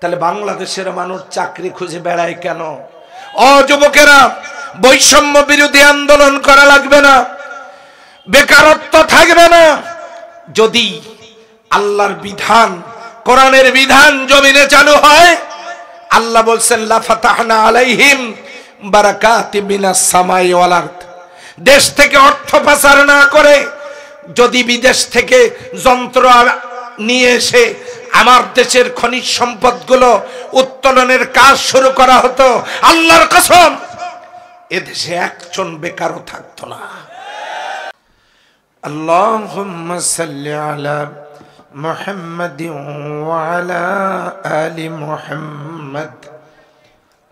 তাহলে বাংলাদেশের মানুষ চাকরি খুঁজে বেড়ায় কেন? ও যুবকেরা, বৈষম্য বিরোধী আন্দোলন করা লাগবে না, বেকারত্ব থাকবে না। যদি আল্লাহর বিধান, কোরআনের বিধান জমিনে চালু হয়, আল্লাহ বলছেন লা ফাতাহনা আলাইহিম বারাকাতিম মিনাস সামাই ওয়াল আরদ। দেশ থেকে অর্থ পাচার না করে যদি বিদেশ থেকে যন্ত্র নিয়ে এসে আমার দেশের খনিজ সম্পদগুলো উত্তোলনের কাজ শুরু করা হতো, আল্লাহর কসম এদেশে একজন বেকারও থাকতো না। আল্লাহুম্মা সাল্লি আলা মুহাম্মাদিন ওয়া আলা আলি মুহাম্মাদ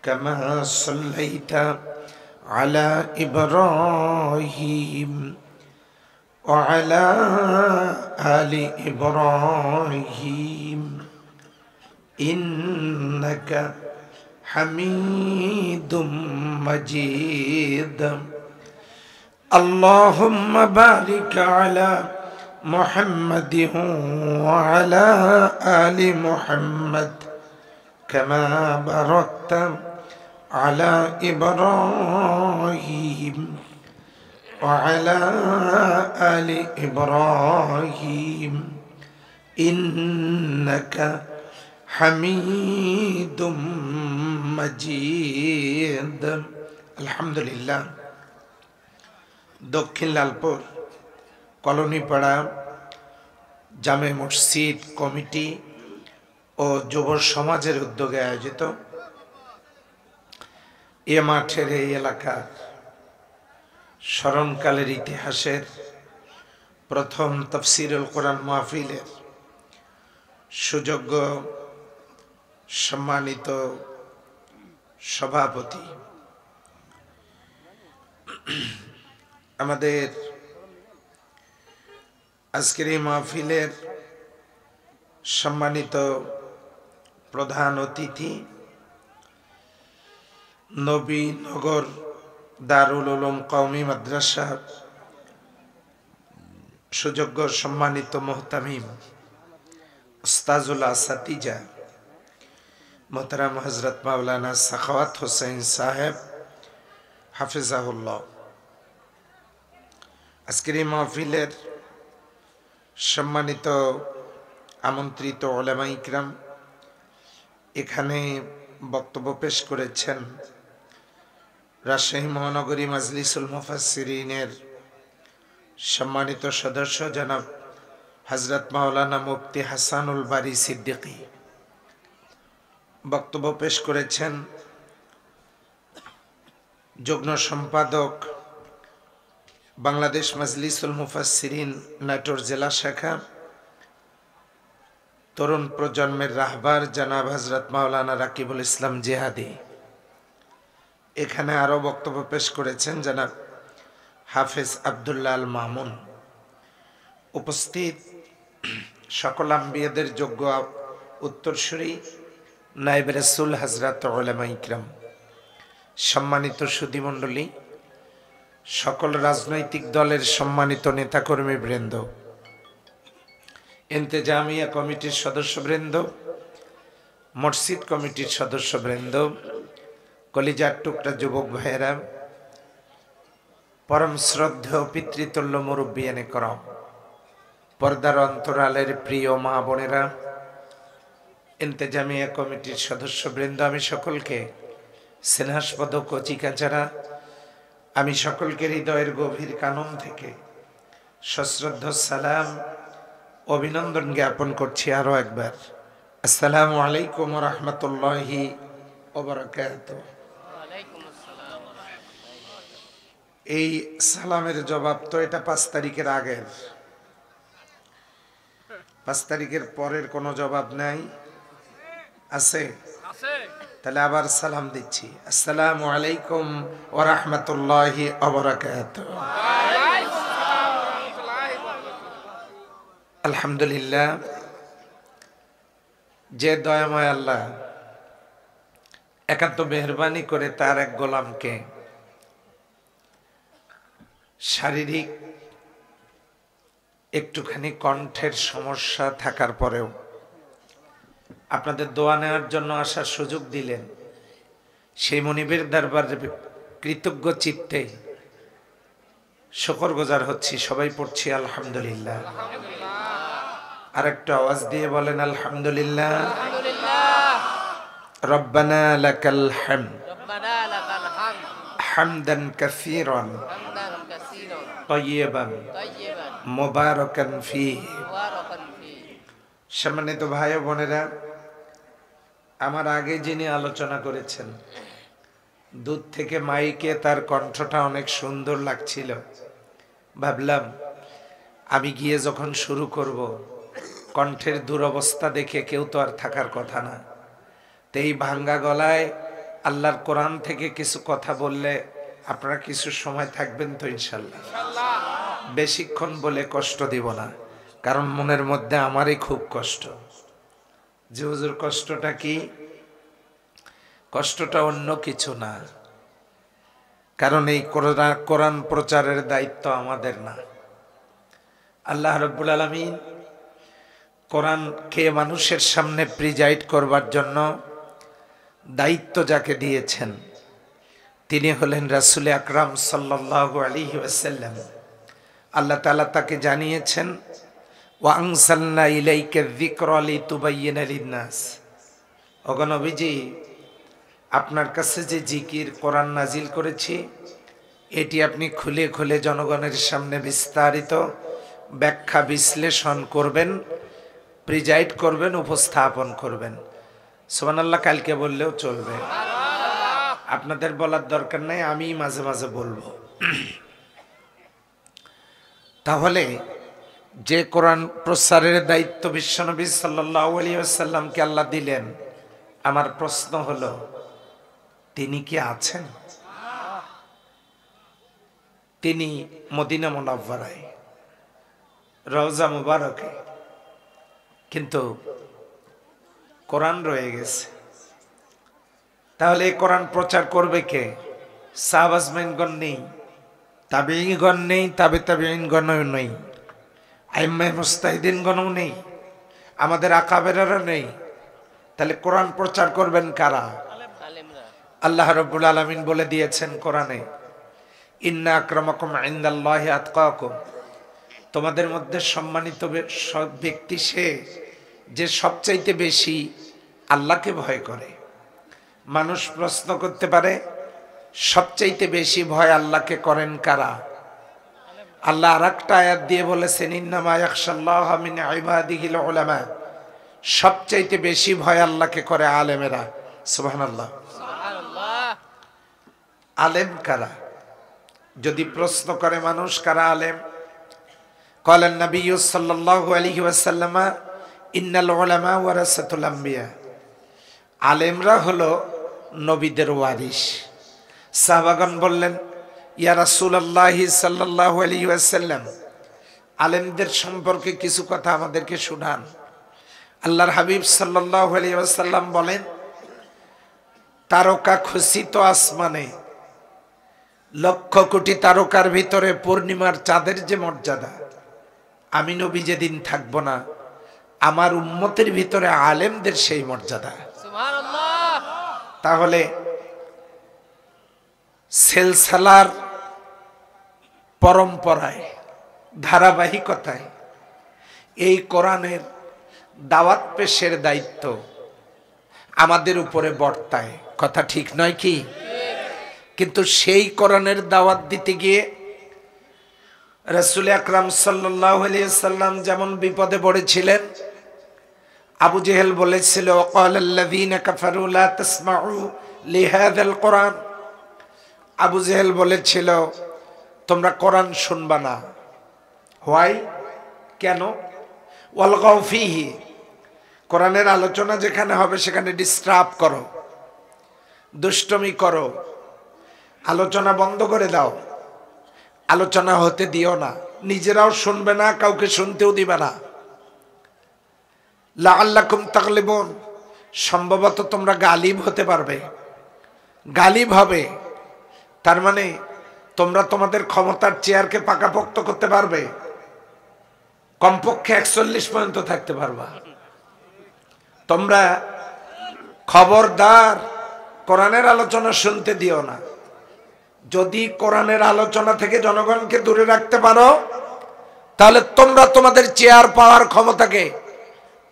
কামা সাল্লাইতা আলা ইব্রাহিম ওয়া আলা আলি ইব্রাহিম ইন্নাকা হামিদুম মাজিদ। আল্লাহুম্মা বারিক আলা মুহাম্মাদিন ওয়া আলা আলি মুহাম্মাদ কামা বারাকতা আলা ইব্রাহিম ওয়া আলা আলি ইব্রাহিম ইন্নাকা হামিদুম মাজিদ। আলহামদুলিল্লাহ। দক্ষিণ লালপুর কলোনিপাড়া জামে মসজিদ কমিটি ও যুব সমাজের উদ্যোগে আয়োজিত এ মাঠের এই এলাকার স্মরণকালের ইতিহাসের প্রথম তাফসীরুল কোরআন মাহফিলের সুযোগ্য সম্মানিত সভাপতি, আমাদের আজকের এই মাহফিলের সম্মানিত প্রধান অতিথি, নবীনগর দারুল উলুম কওমি মাদ্রাসা সুযোগ্য সম্মানিত মুহতামিম উস্তাজুল আসাতিজা মোহতারাম হযরত মাওলানা সাখাওয়াত হোসেন সাহেব হাফিজাহুল্লাহ, আজকের এই মাহফিলের সম্মানিত আমন্ত্রিত উলামা ইকরাম, এখানে বক্তব্য পেশ করেছেন রাজশাহী মহানগরী মাজলিসুল মুফাসসিরিনের সম্মানিত সদস্য জনাব হযরত মাওলানা মুফতি হাসানুল বারী সিদ্দিকী। বক্তব্য পেশ করেছেন যুগ্ম সম্পাদক বাংলাদেশ মাজলিসুল মুফাসসিরিন নাটোর জেলা শাখা, তরুণ প্রজন্মের রাহবার জনাব হযরত মাওলানা রাকিবুল ইসলাম জিহাদি। এখানে আরো বক্তব্য পেশ করেছেন জনাব হাফেজ আব্দুল্লাহ আল মামুন। উপস্থিত সকল আম্বিয়াদের যোগ্য উত্তরসূরি নায়েব রাসূল হযরত উলামা ইকরাম, সম্মানিত সুধীমণ্ডলী, সকল রাজনৈতিক দলের সম্মানিত নেতাকর্মী বৃন্দ, ইন্তেজামিয়া কমিটির সদস্যবৃন্দ, মসজিদ কমিটির সদস্যবৃন্দ, কলিজার টুকরা যুবক ভাইয়েরা, পরম শ্রদ্ধেয় পিতৃতুল্য মুরব্বিয়ানে করম, পর্দার অন্তরালের প্রিয় মা বোনেরা, ইন্তেজামিয়া কমিটির সদস্যবৃন্দ, আমি সকলকে স্নেহাস্পদ কচি কাচারা, আমি সকলকে হৃদয়ের গভীর কানন থেকে সশ্রদ্ধ সালাম অভিনন্দন জ্ঞাপন করছি আরো একবার। আসসালামু আলাইকুম ওয়া রাহমাতুল্লাহি ওয়া বারাকাতুহু। এই সালামের জবাব তো এটা 5 তারিখের আগের, 5 তারিখের পরের কোনো জবাব নাই? আছে? তাহলে আবার সালাম দিচ্ছি, আসসালামু আলাইকুম ওয়া রাহমাতুল্লাহি ওয়া বারাকাতুহু। আলহামদুলিল্লাহ, যে দয়াময় আল্লাহ একান্ত মেহেরবানি করে তার এক গোলামকে শারীরিক একটুখানি কণ্ঠের সমস্যা থাকার পরেও আপনাদের দোয়া নেওয়ার জন্য আসার সুযোগ দিলেন, সেই মনিবের দরবারে কৃতজ্ঞ চিত্তে শুকরগুজার হচ্ছি। সবাই পড়ছি আলহামদুলিল্লাহ। আর একটা আওয়াজ দিয়ে বলেন আলহামদুলিল্লাহ। রব্বানা লাকাল হামদ হামদান কাসীরান তাইয়িবান মুবারাকান ফীহি। সম্মানিত ভাই ও বোনেরা, আমার আগে যিনি আলোচনা করেছেন, দূর থেকে মাইকে তার কণ্ঠটা অনেক সুন্দর লাগছিল। ভাবলাম আমি গিয়ে যখন শুরু করব, কণ্ঠের দুরবস্থা দেখে কেউ তো আর থাকার কথা না। তো এই ভাঙ্গা গলায় আল্লাহর কোরআন থেকে কিছু কথা বললে আপনারা কিছু সময় থাকবেন তো ইনশাল্লাহ? বেশিক্ষণ বলে কষ্ট দিব না, কারণ মনের মধ্যে আমারই খুব কষ্ট। যে হুজুর কষ্টটা কি? কষ্টটা অন্য কিছু না, কারণ এই কোরআন প্রচারের দায়িত্ব আমাদের না। আল্লাহ রাব্বুল আলামিন কোরআনকে মানুষের সামনে প্রিজাইড করবার জন্য দায়িত্ব যাকে দিয়েছেন তিনি হলেন রাসূল আকরাম সাল্লাল্লাহু আলাইহি ওয়াসাল্লাম। আল্লাহ তাআলা তাকে জানিয়েছেন, ওয়া আনসালনা ইলাইকা যিকরা লিতুবাইয়িনা লিন-নাস। ওগো নবীজি, আপনার কাছে যে জিকির কোরআন নাজিল করেছি, এটি আপনি খুলে খুলে জনগণের সামনে বিস্তারিত ব্যাখ্যা বিশ্লেষণ করবেন, প্রিজাইড করবেন, উপস্থাপন করবেন। সুবহানাল্লাহ কালকে বললেও চলবে, আপনাদের বলার দরকার নাই, আমি মাঝে মাঝে বলবো। তাহলে যে কোরআন প্রচারের দায়িত্ব বিশ্বনবী সাল্লাল্লাহু আলাইহি ওয়াসাল্লামকে আল্লাহ দিলেন, আমার প্রশ্ন হলো তিনি কি আছেন? তিনি মদিনা মুনাওয়ারায় রওজা মুবারকে, কিন্তু কোরআন রয়ে গেছে। তাহলে এই কোরআন প্রচার করবে কে? সাহাবাজমিনগণ নেই, তাবেঈগণ নেই, তাবেঈনগণও নেই, আইম্মায়ে মুজতাহিদিনগণও নেই, আমাদের আকাবেরারা নেই। তাহলে কোরআন প্রচার করবেন কারা? আল্লাহ রাব্বুল আলামিন বলে দিয়েছেন কোরআনে, ইন্না আকরামাকুম ইনদাল্লাহি আতকাকুম। তোমাদের মধ্যে সম্মানিত সব ব্যক্তি সে যে সবচাইতে বেশি আল্লাহকে ভয় করে। মানুষ প্রশ্ন করতে পারে, সবচাইতে বেশি ভয় আল্লাহকে করেন কারা? আল্লাহ আরেকটা আয়াত দিয়ে বলেছেন, ইন্নামা ইয়াখশাল্লাহা মিন ইবাদিহিল উলামা। সবচাইতে বেশি ভয় আল্লাহকে করে আলেমেরা। সুবহানাল্লাহ। আলেম কারা? যদি প্রশ্ন করে মানুষ কারা আলেম, ক্বালান নবী সাল্লাল্লাহু আলাইহি ওয়াসাল্লাম, ইন্নাল উলামা ওয়ারাসাতুল আম্বিয়া। আলেমরা হলো নবীদের ওয়ারিস। সাহাবাগণ বললেন, ইয়া রাসূলুল্লাহ সাল্লাল্লাহু আলাইহি ওয়াসাল্লাম, আলেমদের সম্পর্কে কিছু কথা আমাদেরকে শোনান। আল্লাহর হাবিব সাল্লাল্লাহু আলাইহি ওয়াসাল্লাম বলেন, তারকা খচিত আসমানে লক্ষ কোটি তারকার ভিতরে পূর্ণিমার চাঁদের যে মর্যাদা, আমি নবী যেদিন থাকব না, আমার উম্মতের ভিতরে আলেমদের সেই মর্যাদা। সুবহানাল্লাহ। তাহলে সিলসিলার পরম্পরায়, ধারাবাহিকতায় এই কোরআনের দাওয়াত পেশের দায়িত্ব আমাদের উপরে বর্তায়। কথা ঠিক নয় কি? কিন্তু সেই কোরআনের দাওয়াত দিতে গিয়ে রাসূল আকরাম সাল্লাল্লাহু আলাইহি ওয়াসাল্লাম যেমন বিপদে পড়েছিলেন। আবু জেহেল বলেছিল, ক্বালাল্লাযীনা কাফারু লা তাসমাউ লিহাযাল কোরআন। আবু জেহেল বলেছিল, তোমরা কোরআন শুনবা না। হোয়াই? কেন? ওয়ালগাউ ফীহি। কোরআনের আলোচনা যেখানে হবে সেখানে ডিস্টার্ব করো, দুষ্টমি করো, আলোচনা বন্ধ করে দাও, আলোচনা হতে দিও না, নিজেরাও শুনবে না, কাউকে শুনতেও দিবে না। লাআল্লাকুম তাগলিবুন, সম্ভবত তোমরা গালিব হতে পারবে। গালিব হবে তার মানে তোমরা তোমাদের ক্ষমতার চেয়ারকে পাকাপোক্ত করতে পারবে, কমপক্ষে 41 পর্যন্ত থাকতে পারবা। তোমরা খবরদার কোরআনের আলোচনা শুনতে দিও না। যদি কোরআনের আলোচনা থেকে জনগণকে দূরে রাখতে পারো তাহলে তোমরা তোমাদের চেয়ার পাওয়ার ক্ষমতাকে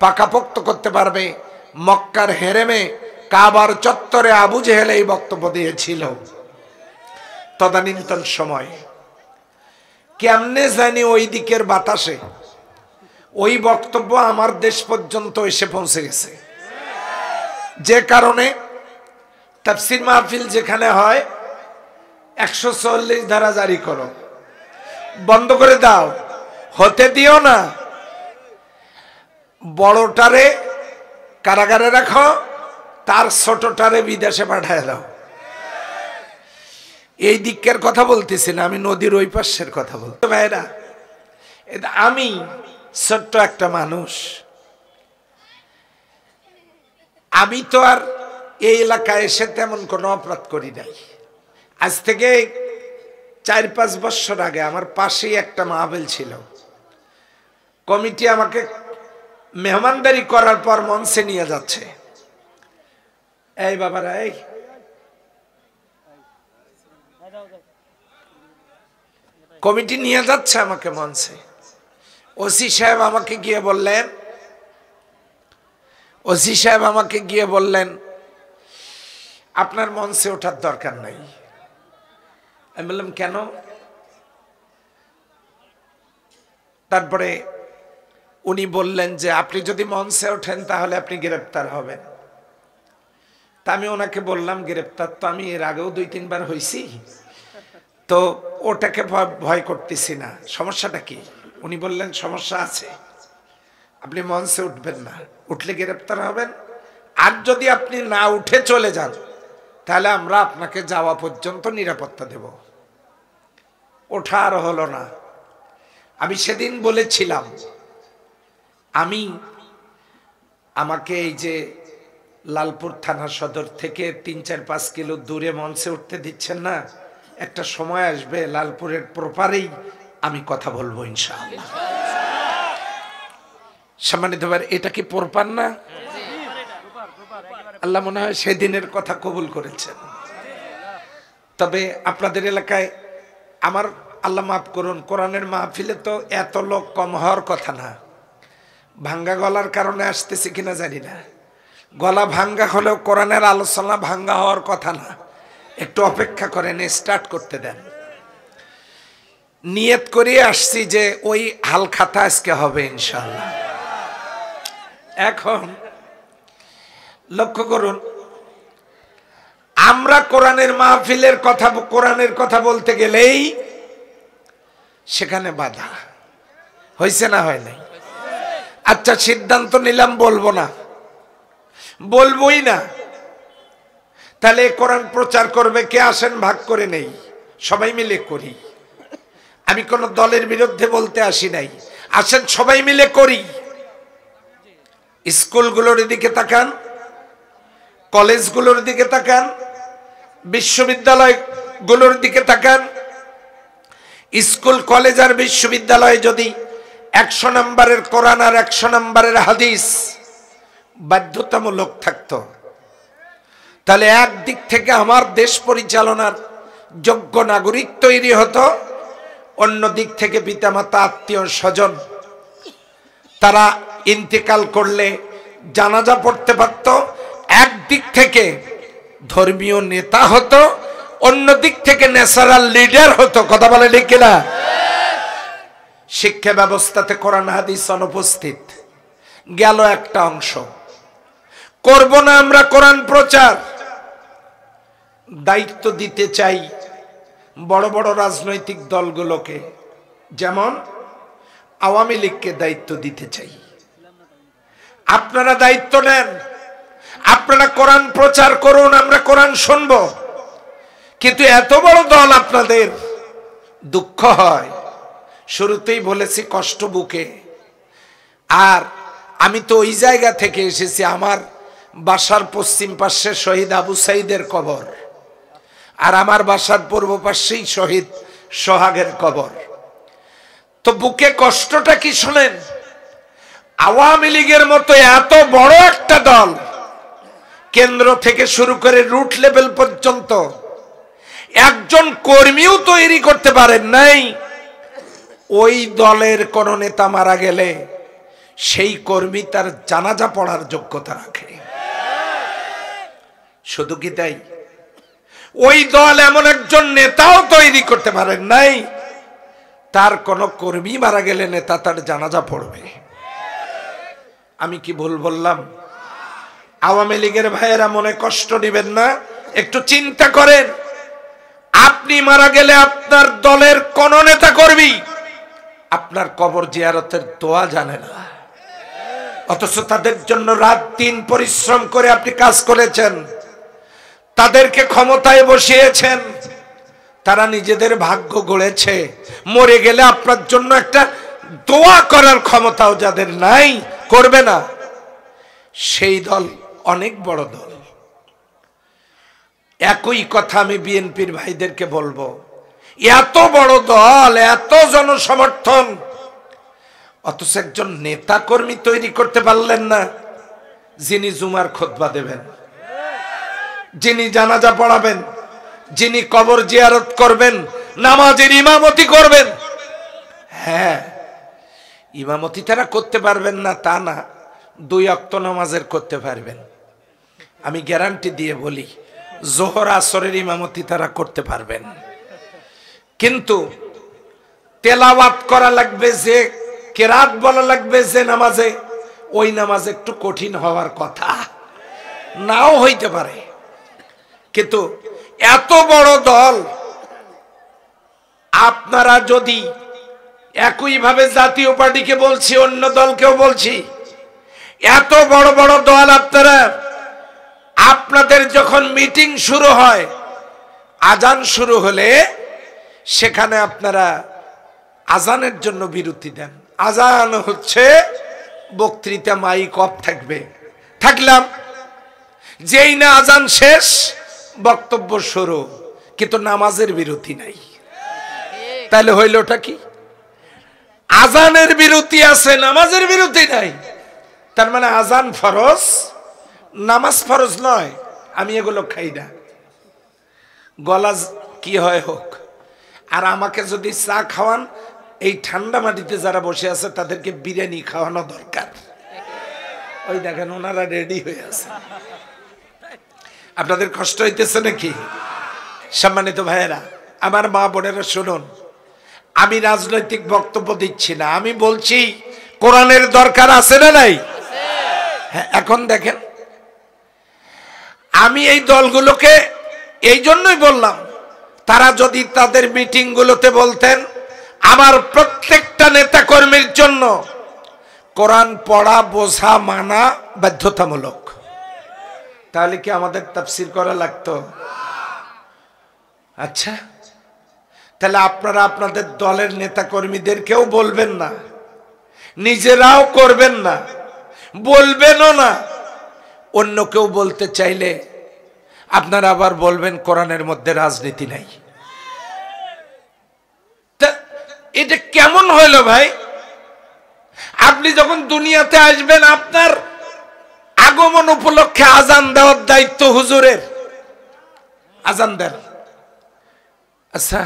পাকাপোক্ত করতে পারবে। মক্কার হেরেমে কাবার চত্বরে আবু জেহেল এই বক্তব্য দিয়েছিল তদানীন্তন সময়। কেমনে জানি ওই দিকের বাতাসে ওই বক্তব্য আমার দেশ পর্যন্ত এসে পৌঁছে গেছে, যে কারণে তাফসীর মাহফিল যেখানে হয় 144 ধারা জারি করো, বন্ধ করে দাও, হতে দিও না। বড়টারে কারাগারে রাখো, তার ছোটটারে বিদেশে পাঠায় দাও। এই দিকের কথা বলতেছি না, আমি নদীর ওই পাশের কথা বলতে। ভাইরা, আমি ছোট্ট একটা মানুষ, আমি তো আর এই এলাকায় এসে তেমন কোনো অপরাধ করি নাই। আজ থেকে 4-5 বছর আগে আমার পাশেই একটা মাহফিল ছিল। কমিটি আমাকে মেহমানদারি করার পর মঞ্চে নিয়ে যাচ্ছে। এই বাবারা, এই কমিটি নিয়ে যাচ্ছে আমাকে মঞ্চে। ওসি সাহেব আমাকে গিয়ে বললেন আপনার মঞ্চে ওঠার দরকার নাই। আমি বললাম কেন? তারপরে উনি বললেন যে আপনি যদি মঞ্চে ওঠেন তাহলে আপনি গ্রেপ্তার হবেন। তা আমি ওনাকে বললাম গ্রেপ্তার তো আমি এর আগেও 2-3 বার হয়েছি, তো ওটাকে ভয় করতেছি না, সমস্যাটা কি? উনি বললেন সমস্যা আছে, আপনি মঞ্চে উঠবেন না, উঠলে গ্রেপ্তার হবেন। আর যদি আপনি না উঠে চলে যান তাহলে আমরা আপনাকে যাওয়া পর্যন্ত নিরাপত্তা দেব। ওঠা আর হলো না। আমি সেদিন বলেছিলাম আমাকে এই যে লালপুর থানা সদর থেকে 3-4-5 কিলো দূরে মঞ্চে উঠতে দিচ্ছেন না, একটা সময় আসবে লালপুরের প্রপারেই আমি কথা বলবো ইনশাআল্লাহ। সম্মানিত ভাই, এটা কি প্রপার না? আল্লাহ মনে হয় সেদিনের কথা কবুল করেছেন। তবে আপনাদের এলাকায় আমার আল্লাহ মাফ করুন, কোরআনের মাহফিলে তো এত লোক কম হওয়ার কথা না। ভাঙ্গা গলার কারণে আসতেছে কিনা জানি না, গলা ভাঙ্গা হলেও কোরআনের আলোচনা ভাঙ্গা হওয়ার কথা না। একটু অপেক্ষা করেন, স্টার্ট করতে দেন। নিয়ত করিয়ে আসছি যে ওই হালখাতা আজকে হবে ইনশাআল্লাহ। এখন লক্ষ্য করুন, আমরা কোরআনের মাহফিলের কথা, কোরআনের কথা বলতে গেলেই সেখানে বাধা হয়েছে না হয় নাই? আচ্ছা, সিদ্ধান্ত নিলাম বলবো না, বলবোই না। তাহলে কোরআন প্রচার করবে কে? আসেন ভাগ করে নেই, সবাই মিলে করি। আমি কোন দলের বিরুদ্ধে বলতে আসি নাই, আসেন সবাই মিলে করি। স্কুলগুলোর দিকে তাকান, কলেজগুলোর দিকে তাকান, বিশ্ববিদ্যালয়গুলোর দিকে তাকান। স্কুল, কলেজ আর বিশ্ববিদ্যালয়ে যদি 100 নম্বরের কোরআন আর 100 নম্বরের হাদিস বাধ্যতামূলক থাকতো, তাহলে একদিক থেকে আমার দেশ পরিচালনার যোগ্য নাগরিক তৈরি হতো, অন্য দিক থেকে পিতামাতা, আত্মীয় স্বজন তারা ইন্তেকাল করলে জানাজা পড়তে পারত। একদিক থেকে ধর্মীয় নেতা হতো, অন্য দিক থেকে ন্যাচারাল লিডার হতো। কথা বলে ঠিক কিনা? শিক্ষা ব্যবস্থাতে কোরআন হাদিস অনুপস্থিত, গেল একটা অংশ। করব না আমরা কোরআন প্রচার। দায়িত্ব দিতে চাই বড় বড় রাজনৈতিক দলগুলোকে, যেমন আওয়ামী লীগকে দায়িত্ব দিতে চাই। আপনারা দায়িত্ব নেন, আপনারা কোরআন প্রচার করুন, আমরা কোরআন শুনব। কিন্তু এত বড় দল আপনাদের, দুঃখ হয়। শুরুতেই বলেছি কষ্ট বুকে। আর আমি তো ওই জায়গা থেকে এসেছি, আমার বাসার পশ্চিম পাশে শহীদ আবু সাইদের কবর, আর আমার বাসার পূর্ব পাশেই শহীদ সোহাগের কবর। তো বুকে কষ্টটা কি শোনেন? আওয়ামী লীগের মতো এত বড় একটা দল, কেন্দ্র থেকে শুরু করে রুট লেভেল পর্যন্ত একজন কর্মীও তৈরি করতে পারেন নাই। ওই দলের কোন নেতা মারা গেলে সেই কর্মী তার জানাজা পড়ার যোগ্যতা রাখে। শুধু কি তাই, ওই দল এমন একজন নেতাও তৈরি করতে পারেন নাই, তার কোন কর্মী মারা গেলে নেতা তার জানাজা পড়বে। আমি কি ভুল বললাম? আওয়ামী লীগের ভাইয়েরা মনে কষ্ট নেবেন না, একটু চিন্তা করেন। আপনি মারা গেলে আপনার দলের কোন নেতা কর্মী আপনার কবর জিয়ারতের দোয়া জানে না, অথচ তাদের জন্য রাত দিন পরিশ্রম করে আপনি কাজ করেছেন, তাদেরকে ক্ষমতায় বসিয়েছেন, তারা নিজেদের ভাগ্য গড়েছে। মরে গেলে আপনার জন্য একটা দোয়া করার ক্ষমতাও যাদের নাই, করবে না। সেই দল অনেক বড় দল। একই কথা আমি বিএনপির ভাইদেরকে বলবো, এত বড় দল, এত জনসমর্থন, অথচ একজন নেতা কর্মী তৈরি করতে পারলেন না, যিনি জুমার খুতবা দেবেন, যিনি জানাজা পড়াবেন, যিনি কবর জিয়ারত করবেন, নামাজের ইমামতি করবেন। হ্যাঁ, ইমামতি তারা করতে পারবেন না তা না, 2 ওয়াক্ত নামাজের করতে পারবেন। আমি গ্যারান্টি দিয়ে বলি, জোহর আসরের ইমামতি তারা করতে পারবেন, কিন্তু তেলাওয়াত করা লাগবে, যে কেরাত বলা লাগবে যে নামাজে, ওই নামাজ একটু কঠিন হওয়ার কথা, নাও হইতে পারে। কিন্তু এত বড় দল, আপনারা যদি একইভাবে জাতীয় পার্টিকে বলছি, অন্য দলকেও বলছি, এত বড় বড় দল আপনারা, আপনাদের যখন মিটিং শুরু হয়, আজান শুরু হলে সেখানে আপনারা আজানের জন্য বিরতি দেন। আজান হচ্ছে বক্তৃতা, মাইক অফ থাকবে, থাকলাম, যেই না আজান শেষ বক্তব্য শুরু, কিন্তু নামাজের বিরতি নাই। তাহলে হইলটা কি? আজানের বিরতি আছে, নামাজের বিরতি নাই। তার মানে আজান ফরজ, নামাজ ফরজ নয়। আমি এগুলো খাই না, গলা কি হয় হোক। আর আমাকে যদি চা খাওয়ান, এই ঠান্ডা মাটিতে যারা বসে আছে তাদেরকে বিরিয়ানি খাওয়ানো দরকার। ওই দেখেন ওনারা রেডি হয়ে আছে। আপনাদের কষ্ট হইতেছে নাকি? সম্মানিত ভাইয়েরা, আমার মা বোনেরা শুনুন, আমি রাজনৈতিক বক্তব্য দিচ্ছি না, আমি বলছি কোরআনের দরকার আছে না নাই? হ্যাঁ, এখন দেখেন, আমি এই দলগুলোকে এই জন্যই বললাম, তারা যদি তাদের মিটিং গুলোতে বলতেন আমার প্রত্যেকটা নেতা কর্মীর জন্য কোরআন পড়া, বোঝা, মানা বাধ্যতামূলক, তাহলে কি আমাদের তাফসীর করা লাগতো? আচ্ছা, তাহলে আপনারা আপনাদের দলের নেতা কর্মীদেরকেও বলবেন না, নিজেরাও করবেন না, বলবেনও না। অন্য কেউ বলতে চাইলে আপনারা আবার বলবেন কোরআনের মধ্যে রাজনীতি নাই। এটা কেমন হইল ভাই? আপনি যখন দুনিয়াতে আসবেন, আপনার আগমন উপলক্ষে আজান দেওয়ার দায়িত্ব হুজুরের। আজান দেন, আচ্ছা,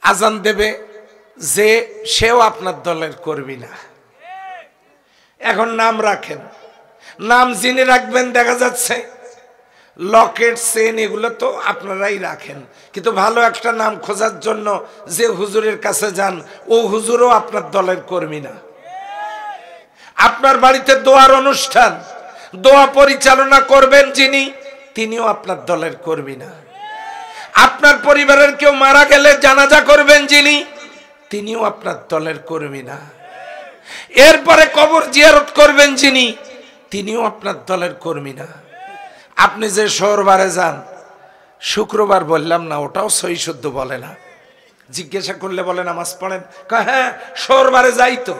আজান দেবে যে, সেও আপনার দলের কর্মী না। এখন নাম রাখেন, নাম যিনি রাখবেন দেখা যাচ্ছে লকেট, চেন, এগুলো তো আপনারাই রাখেন, কিন্তু ভালো একটা নাম খোঁজার জন্য যে হুজুরের কাছে যান, ও হুজুরও আপনার দলের কর্মী না। আপনার বাড়িতে দোয়ার অনুষ্ঠান, দোয়া পরিচালনা করবেন যিনি, তিনিও আপনার দলের কর্মী না। আপনার পরিবারের কেউ মারা গেলে জানাজা করবেন যিনি, তিনিও আপনার দলের কর্মী না। এরপরে কবর জিয়ারত করবেন যিনি, তিনিও আপনার দলের কর্মী না। আপনি যে শোরবারে যান, শুক্রবার বললাম না, ওটাও সহি শুদ্ধ বলে না। জিজ্ঞাসা করলে বলে নামাজ পড়েন, হ্যাঁ শোরবারে যাই তো।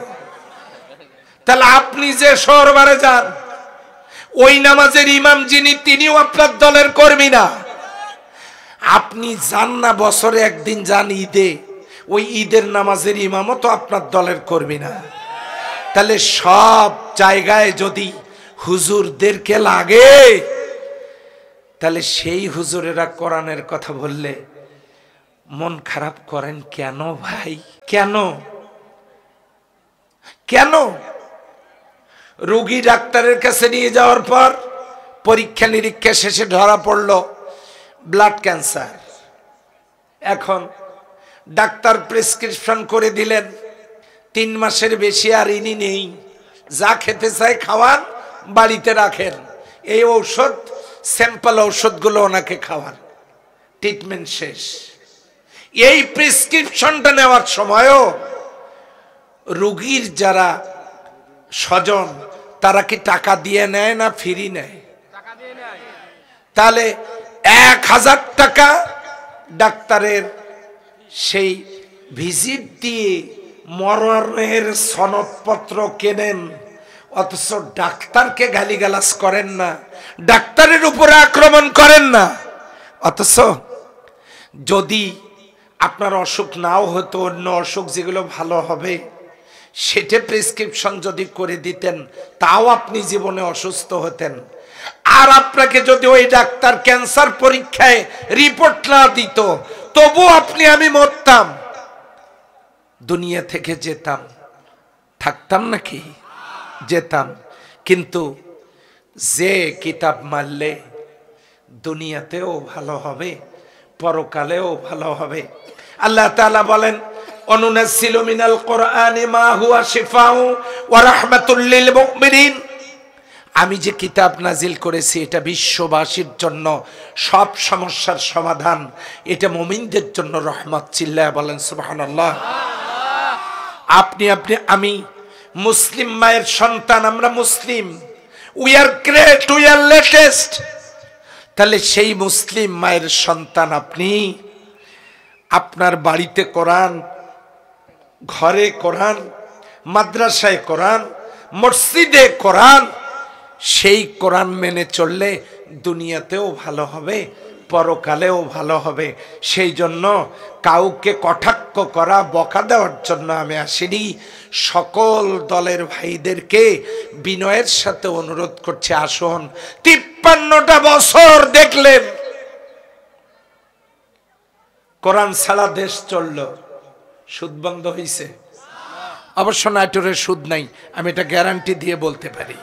তাহলে আপনি যে শোরবারে যান, ওই নামাজের ইমাম যিনি, তিনিও আপনার দলের কর্মী না। আপনি যান না, বছরে একদিন যান ঈদে, ওই ঈদের নামাজের ইমামও তো আপনার দলের কর্মী না। তাহলে সব জায়গায় যদি হুজুরদেরকে লাগে, তাহলে সেই হুজুরেরা কোরআনের কথা বললে মন খারাপ করেন কেন ভাই? কেন কেন? রোগী ডাক্তারের কাছে নিয়ে যাওয়ার পর পরীক্ষা নিরীক্ষা শেষে ধরা পড়লো ব্লাড ক্যান্সার। এখন ডাক্তার প্রেসক্রিপশন করে দিলেন 3 মাসের বেশি আর ইনি নেই, যা খেতে চায় খাওয়ান, বাড়িতে রাখেন, এই ঔষধ স্যাম্পল ঔষধগুলো ওনাকে খাওয়ান, ট্রিটমেন্ট শেষ। এই প্রেসক্রিপশনটা নেওয়ার সময়ও রোগীর যারা স্বজন তারা কি টাকা দিয়ে নেয় না ফ্রি নেয়? তাহলে 1000 টাকা ডাক্তারের সেই ভিজিট দিয়ে মরণের সনদপত্র কেনেন, অথচ ডাক্তারকে গালিগালাজ করেন না, ডাক্তারের উপরে আক্রমণ করেন না। অথচ যদি আপনার অসুখ নাও হতো, অন্য অসুখ যেগুলো ভালো হবে সেটা প্রেসক্রিপশন যদি করে দিতেন, তাও আপনি জীবনে অসুস্থ হতেন। আর আপনাকে যদি ওই ডাক্তার ক্যান্সার পরীক্ষায় রিপোর্ট না দিত, তবু আপনি আমি মরতাম, দুনিয়া থেকে যেতাম, থাকতাম নাকি? যেতাম। কিন্তু যে কিতাব মানলে দুনিয়াতেও ভালো হবে, পরকালেও ভালো হবে। আল্লাহ তাআলা বলেন, অনুনাজ্জিলু মিনাল কোরআনি মা হুয়া শিফাউ ওয়া রাহমাতুল লিল মুমিনিন। আমি যে কিতাব নাজিল করেছি এটা বিশ্ববাসীর জন্য সব সমস্যার সমাধান, এটা মুমিনদের জন্য রহমত। চিল্লায়া বলেন সুবহানাল্লাহ। আমি মুসলিম মায়ের সন্তান, আমরা Muslim, we are great, we are latest. তাহলে সেই মুসলিম মায়ের সন্তান আপনি, আপনার বাড়িতে কোরআন, ঘরে কোরআন, মাদ্রাসায় কোরআন, মসজিদে কোরআন, সেই কোরআন মেনে চললে দুনিয়াতেও ভালো হবে, পরকালেও ভালো হবে। সেই জন্য কাউকে কটাক্ষ করা, বকা দেওয়ার জন্য আমি আসিনি। সকল দলের ভাইদেরকে বিনয়ের সাথে অনুরোধ করছি, আসুন। 53টা বছর দেখলেন কোরআন ছাড়া দেশ চলল, সুদ বন্ধ হয়েছে? অবশ্য নাটোরের সুদ নাই, আমি এটা গ্যারান্টি দিয়ে বলতে পারি।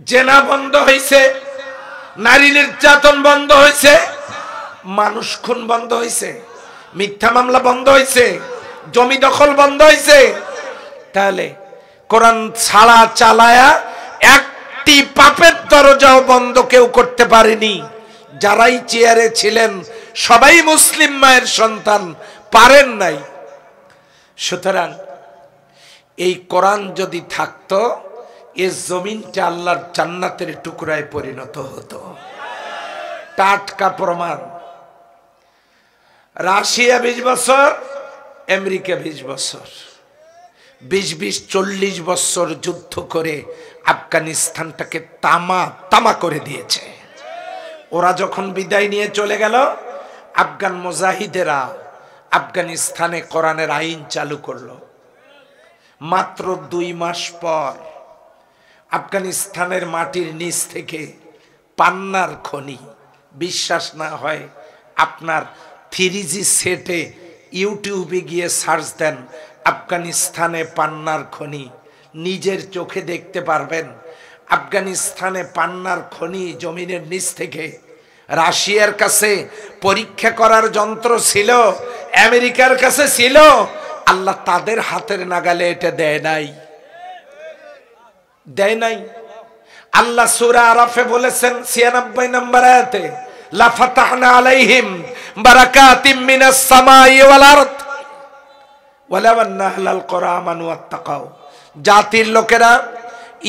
জেনা বন্ধ হয়েছে, নারী নির্যাতন বন্ধ হয়েছে, মানুষ খুন বন্ধ হয়েছে, মিথ্যা মামলা বন্ধ হয়েছে, জমি দখল বন্ধ হয়েছে। তাহলে কোরআন ছাড়া চালায়া একটি পাপের দরজাও বন্ধ কেউ করতে পারেনি। যারাই চেয়ারে ছিলেন সবাই মুসলিম মায়ের সন্তান, পারেন নাই। সুতরাং এই কোরআন যদি থাকতো, এই জমিনটা আল্লাহর জান্নাতের টুকরায় পরিণত হতো। টাটকা প্রমাণ। রাশিয়া 20 বছর, আমেরিকা 20 বছর, 20-40 বছর যুদ্ধ করে আফগানিস্তানটাকে তামা করে দিয়েছে। ওরা যখন বিদায় নিয়ে চলে গেল, আফগান মুজাহিদেরা আফগানিস্তানে কোরআনের আইন চালু করলো। মাত্র 2 মাস পর আফগানিস্তানের মাটির নিচ থেকে পান্নার খনি, বিশ্বাস না হয় আপনার 3G সেটে ইউটিউবে গিয়ে সার্চ দেন, আফগানিস্তানে পান্নার খনি, নিজের চোখে দেখতে পারবেন। আফগানিস্তানে পান্নার খনি জমিনের নিচ থেকে। রাশিয়ার কাছে পরীক্ষা করার যন্ত্র ছিল, আমেরিকার কাছে ছিল, আল্লাহ তাদের হাতের নাগালে এটা দেয় নাই, দেয় নাই। আল্লাহ সূরা আরাফে বলেছেন 96 নম্বর আয়াতে, লা ফাতাহনা আলাইহিম বারাকাতিম মিনাস সামাই ওয়াল আরদ ওয়ালাউ আন্না আহলাল কুরআ আমানু ওয়াত্তাকাউ। জাতির লোকেরা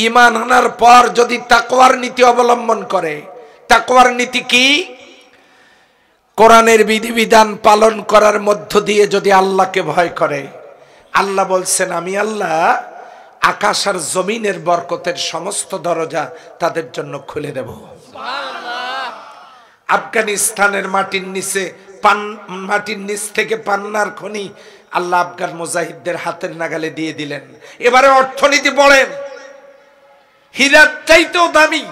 ঈমান আনার পর যদি তাকওয়ার নীতি অবলম্বন করে। তাকওয়ার নীতি কি? কোরআনের বিধিবিধান পালন করার মধ্য দিয়ে যদি আল্লাহকে ভয় করে। আল্লাহ বলছেন, আমি আল্লাহ আকাশ আর জমিনের বরকতের সমস্ত দরজা তাদের জন্য খুলে দেব। আফগানিস্তানের মাটির নিচ থেকে পান্নার খনি আল্লাহ আফগান মুজাহিদদের হাতের নাগালে দিয়ে দিলেন। এবারে অর্থনীতি পড়েন, হীরার চাইতেও দামি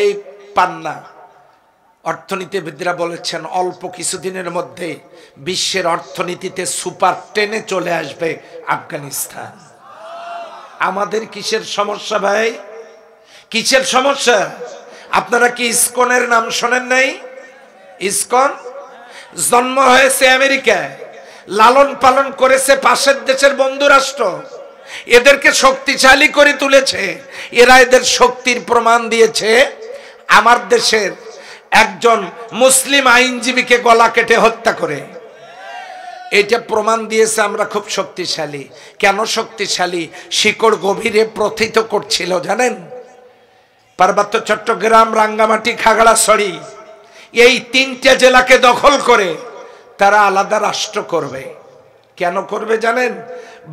এই পান্না। অর্থনীতিবিদরা বলেছেন অল্প কিছুদিনের মধ্যে বিশ্বের অর্থনীতিতে সুপার 10-এ চলে আসবে আফগানিস্তান। আমাদের কিসের সমস্যা ভাই? কিসের সমস্যা? আপনারা কি ইসকনের নাম শোনেন নাই? ইসকন জন্ম হয়েছে আমেরিকায়, লালন পালন করেছে পাশের দেশের বন্ধু রাষ্ট্র, এদেরকে শক্তিশালী করে তুলেছে। এরা এদের শক্তির প্রমাণ দিয়েছে আমার দেশের একজন মুসলিম আইনজীবীকে গলা কেটে হত্যা করে। এটা প্রমাণ দিয়েছে আমরা খুব শক্তিশালী। কেন শক্তিশালী? শিকড় গভীরে প্রথিত করছিল জানেন? পার্বত্য চট্টগ্রাম, রাঙ্গামাটি, খাগড়াছড়ি এই 3টে জেলাকে দখল করে তারা আলাদা রাষ্ট্র করবে। কেন করবে জানেন?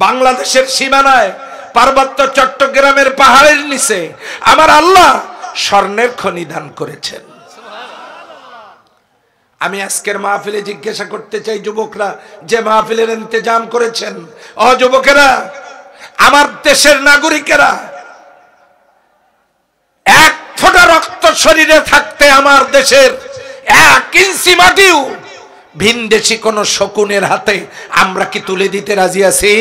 বাংলাদেশের সীমানায় পার্বত্য চট্টগ্রামের পাহাড়ের নিচে আমার আল্লাহ স্বর্ণের খনি দান করেছেন। আমি আজকের মাহফিলে জিজ্ঞাসা করতে চাই যুবকরা যে মাহফিলের ইন্তজাম করেছেন, ও যুবকেরা, আমার দেশের নাগরিকেরা, এক ফোঁটা রক্ত শরীরে থাকতে আমার দেশের 1 ইঞ্চি মাটিও ভিনদেশী কোন শকুনের হাতে আমরা কি তুলে দিতে রাজি আছি?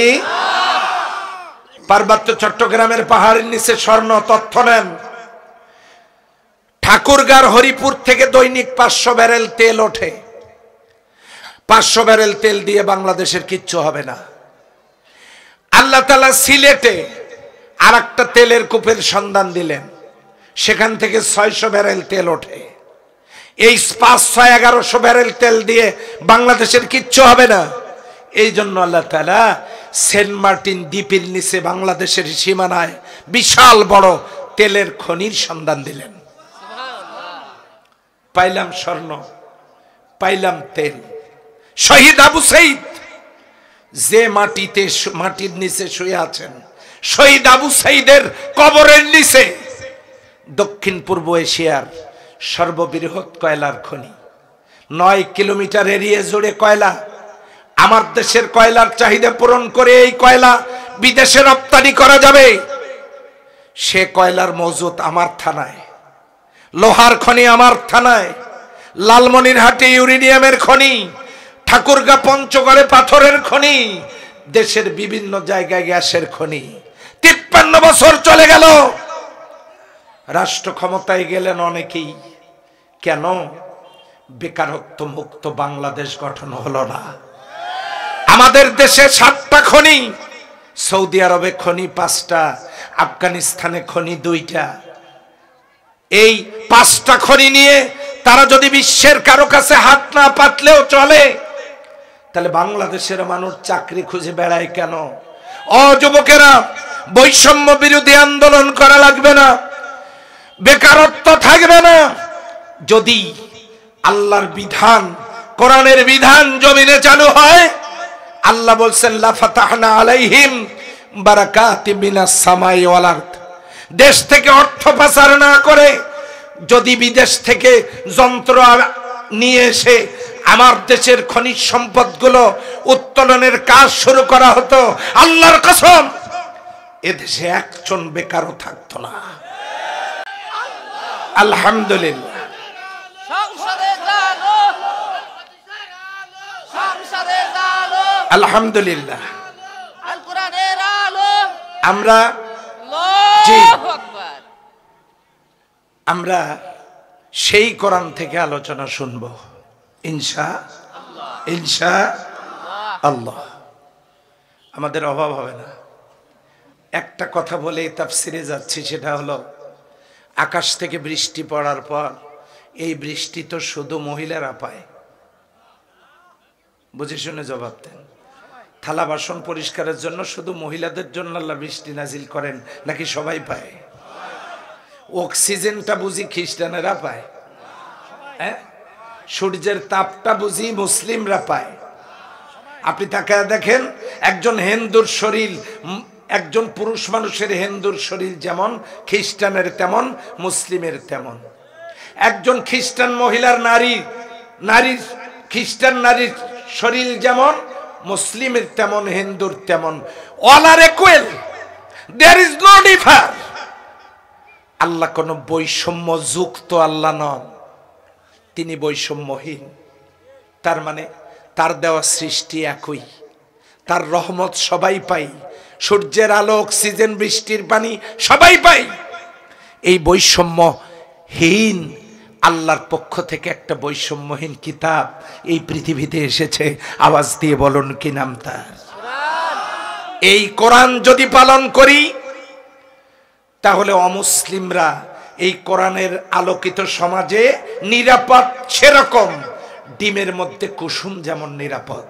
পার্বত্য চট্টগ্রামের পাহাড়ের নিচে স্বর্ণ। তথ্য নেন, ঠাকুরগাঁর হরিপুর থেকে দৈনিক 500 ব্যারেল তেল ওঠে। 500 ব্যারেল তেল দিয়ে বাংলাদেশের কিচ্ছু হবে না। আল্লাহ তাআলা সিলেটে আরেকটা তেলের কূপের সন্ধান দিলেন, সেখান থেকে 600 ব্যারেল তেল ওঠে। এই 500-1100 ব্যারেল তেল দিয়ে বাংলাদেশের কিচ্ছু হবে না। এই জন্য আল্লাহ তাআলা সেন্ট মার্টিন দ্বীপের নিচে বাংলাদেশের সীমানায় বিশাল বড় তেলের খনির সন্ধান দিলেন। পাইলাম স্বর্ণ, পাইলাম তেল। শহীদ আবু সাইদ যে মাটির নিচে শুয়ে আছেন, শহীদ আবু সাইদের কবরের নিচে দক্ষিণ পূর্ব এশিয়ার সর্ববৃহৎ কয়লার খনি। 9 কিলোমিটার এরিয়া জুড়ে কয়লা। আমার দেশের কয়লার চাহিদা পূরণ করে এই কয়লা বিদেশে রপ্তানি করা যাবে। সে কয়লার মজুত আমার থানায়, লোহার খনি আমার থানায়, লালমনিরহাটে ইউরেনিয়ামের খনি, ঠাকুরগাঁ পঞ্চগড়ে পাথরের খনি, দেশের বিভিন্ন জায়গায় গ্যাসের খনি। 53 বছর চলে গেল, রাষ্ট্র ক্ষমতায় গেলেন অনেকেই। কেন? বেকারত্ব মুক্ত বাংলাদেশ গঠন হলো না। আমাদের দেশে 7টা খনি, সৌদি আরবে খনি 5টা, আফগানিস্তানে খনি 2টা। এই 5টা খনি নিয়ে তারা যদি বিশ্বের কারো কাছে হাত না পাতলেও চলে, তাহলে বাংলাদেশের মানুষ চাকরি খুঁজে বেড়ায় কেন? ও যুবকেরা, বৈষম্য বিরোধী আন্দোলন করা লাগবে না, বেকারত্ব থাকবে না। যদি আল্লাহর বিধান, কোরআনের বিধান জমিনে চালু হয়, আল্লাহ বলছেন লা ফাতাহনা আলাইহিম বারাকাতিম মিনাস সামাই ওয়াল আরদ। দেশ থেকে অর্থ পাচার না করে যদি বিদেশ থেকে যন্ত্র নিয়ে এসে আমার দেশের খনিজ সম্পদগুলো উত্তোলনের কাজ শুরু করা হতো, আল্লাহর কসম এদেশে একজন বেকারও থাকতো না। আলহামদুলিল্লাহ। আলহামদুলিল্লাহ। আমরা সেই কোরআন থেকে আলোচনা শুনব ইনশাআল্লাহ। আমাদের অভাব হবে না। একটা কথা বলে তাফসিরে যাচ্ছি, সেটা হলো আকাশ থেকে বৃষ্টি পড়ার পর এই বৃষ্টি তো শুধু মহিলারা পায়। বুঝে শুনে জবাব দেন। থালা বাসন পরিষ্কারের জন্য শুধু মহিলাদের জন্য আল্লাহ বৃষ্টি নাজিল করেন নাকি সবাই পায়? অক্সিজেনটা বুঝি খ্রিস্টানেরা পায়? হ্যাঁ, সূর্যের তাপটা বুঝি মুসলিমরা পায়? আপনি তাকায় দেখেন, একজন হিন্দুর শরীর, একজন পুরুষ মানুষের হিন্দুর শরীর যেমন, খ্রিস্টানের তেমন, মুসলিমের তেমন। একজন খ্রিস্টান মহিলার নারীর খ্রিস্টান নারীর শরীর যেমন, মুসলিমের তেমন, হিন্দুর তেমন। All are equal, there is no differ. Allah কোন বৈষম্য যুক্ত আল্লাহ নন, তিনি বৈষম্যহীন। তার মানে তার দেওয়া সৃষ্টি একই, তার রহমত সবাই পাই, সূর্যের আলো, অক্সিজেন, বৃষ্টির পানি সবাই পাই। এই বৈষম্যহীন আল্লাহর পক্ষ থেকে একটা বৈষম্যহীন কিতাব এই পৃথিবীতে এসেছে। আওয়াজ দিয়ে বলুন কি নাম তার? এই কোরআন যদি পালন করি তাহলে অমুসলিমরা এই কোরআনের আলোকিত সমাজে নিরাপদ, সেরকম ডিমের মধ্যে কুসুম যেমন নিরাপদ।